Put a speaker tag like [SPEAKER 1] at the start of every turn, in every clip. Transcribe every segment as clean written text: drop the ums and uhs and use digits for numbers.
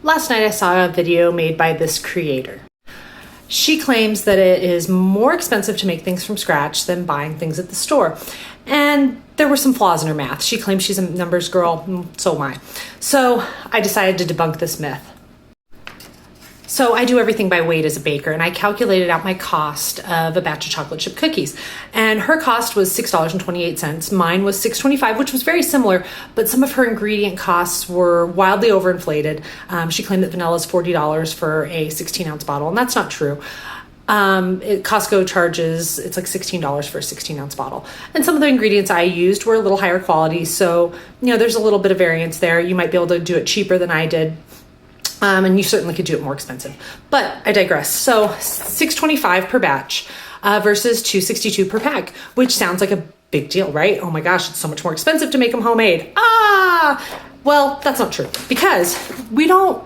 [SPEAKER 1] Last night I saw a video made by this creator. She claims that it is more expensive to make things from scratch than buying things at the store. And there were some flaws in her math. She claims she's a numbers girl, so am I. So I decided to debunk this myth. So I do everything by weight as a baker, and I calculated out my cost of a batch of chocolate chip cookies. And her cost was $6.28. Mine was $6.25, which was very similar, but some of her ingredient costs were wildly overinflated. She claimed that vanilla is $40 for a 16-ounce bottle, and that's not true. Costco charges, it's like $16 for a 16-ounce bottle. And some of the ingredients I used were a little higher quality, so there's a little bit of variance there. You might be able to do it cheaper than I did. And you certainly could do it more expensive. But I digress. So $6.25 per batch versus $2.62 per pack, which sounds like a big deal, right? Oh my gosh, it's so much more expensive to make them homemade. Well, that's not true, because we don't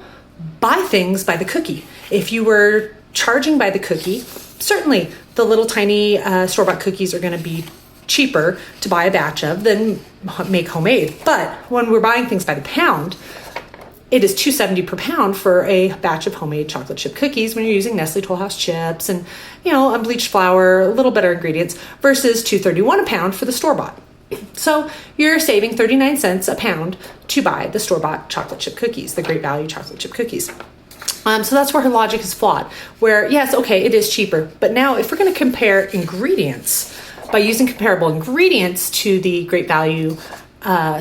[SPEAKER 1] buy things by the cookie. If you were charging by the cookie, certainly the little tiny store-bought cookies are going to be cheaper to buy a batch of than make homemade. But when we're buying things by the pound, it is $2.70 per pound for a batch of homemade chocolate chip cookies when you're using Nestle Toll House chips and, unbleached flour, a little better ingredients, versus $2.31 a pound for the store-bought. So you're saving 39 cents a pound to buy the store-bought chocolate chip cookies, the Great Value chocolate chip cookies. So that's where her logic is flawed, where yes, okay, it is cheaper, but now if we're going to compare ingredients by using comparable ingredients to the Great Value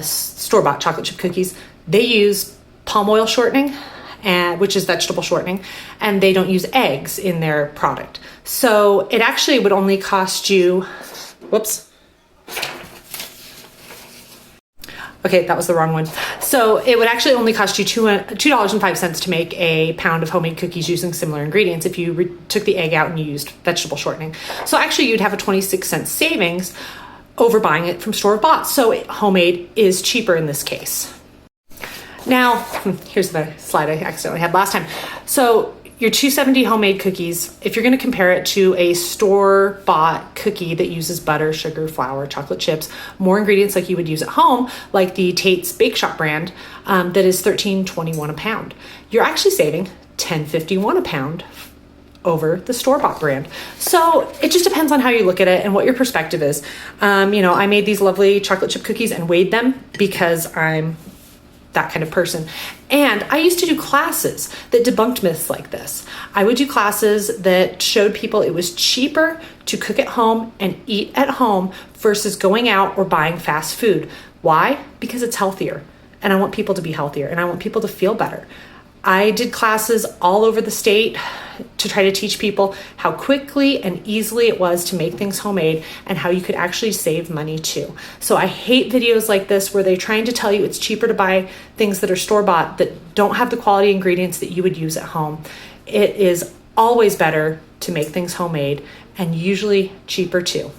[SPEAKER 1] store-bought chocolate chip cookies, they use palm oil shortening, which is vegetable shortening, and they don't use eggs in their product. So it actually would only cost you, okay, that was the wrong one. So it would actually only cost you $2.05 to make a pound of homemade cookies using similar ingredients if you took the egg out and you used vegetable shortening. So actually you'd have a 26-cent savings over buying it from store-bought. So homemade is cheaper in this case. Now, here's the slide I accidentally had last time. So your $2.70 homemade cookies, if you're going to compare it to a store-bought cookie that uses butter, sugar, flour, chocolate chips, more ingredients like you would use at home, like the Tate's Bake Shop brand, that is $13.21 a pound. You're actually saving $10.51 a pound over the store-bought brand. So it just depends on how you look at it and what your perspective is. I made these lovely chocolate chip cookies and weighed them because I'm that kind of person. And I used to do classes that debunked myths like this. I would do classes that showed people it was cheaper to cook at home and eat at home versus going out or buying fast food. Why? Because it's healthier. And I want people to be healthier and I want people to feel better. I did classes all over the state to try to teach people how quickly and easily it was to make things homemade and how you could actually save money too. So I hate videos like this where they're trying to tell you it's cheaper to buy things that are store-bought that don't have the quality ingredients that you would use at home. It is always better to make things homemade and usually cheaper too.